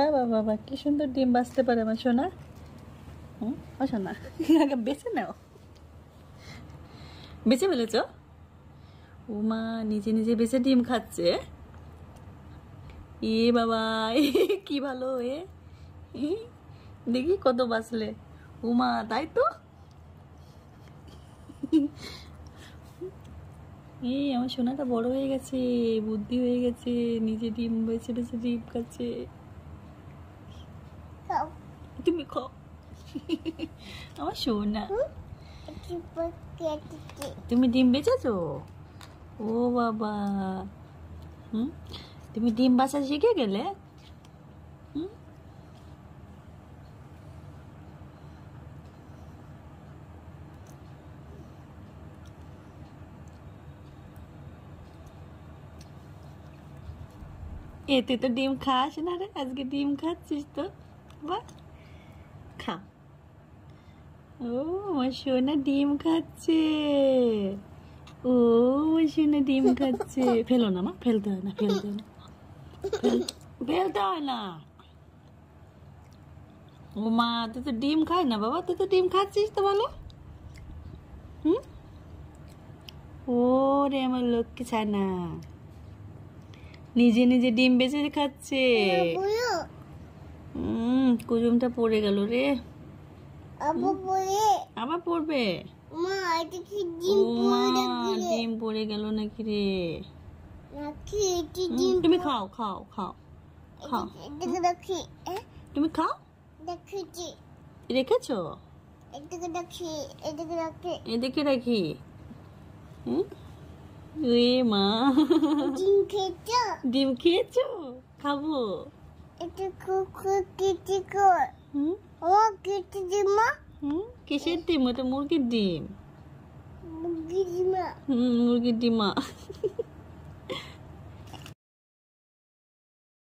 বাবা বাবা কি সুন্দর ডিম বাঁচতে পারে আমার সোনা। ও সোনা আগে বেছে নাও। বেছে ফেলেছ? ও মা নিজে নিজে বেছে ডিম খাচ্ছে। এ বাবা কি ভালো দেখি কত বাঁচলে। ও মা তাই তো। আমার সোনাটা বড় হয়ে গেছে, বুদ্ধি হয়ে গেছে, নিজে ডিম বেছে বেছে ডিম খাচ্ছে। তুমি খাও। আমার সোনা তুমি ডিম বেচেছো? ও বাবা তুমি ডিম বাছা শিখে গেলে? তুই তো ডিম খাস না রে, আজকে ডিম খাচ্ছিস তো। বাহ খা। ও আমার সোনা ডিম খাচ্ছে। ও আমার সোনা ডিম খাচ্ছে। ফেলো না মা, ফেলতে হয় না, ফেলতে হয় না, ফেলতে হয় না। ও মা তুই তো ডিম খাই না বাবা, তুই তো ডিম খাচ্ছিস তো বলো। ও রে আমার লক্ষ্মী ছানা নিজে নিজে ডিম বেচে খাচ্ছে। কুজুমটা পড়ে গেল রে। আবার পড়বে। ডিম পড়ে গেল নাকি রে? তুমি খাও খাও খাও খাও। তুমি খাও। রেখেছো? এদিকে রাখি। মা ডিম খেয়েছো? খাবো। কিসের ডিম? ওটা মুরগির ডিম। মুরগির ডিমা।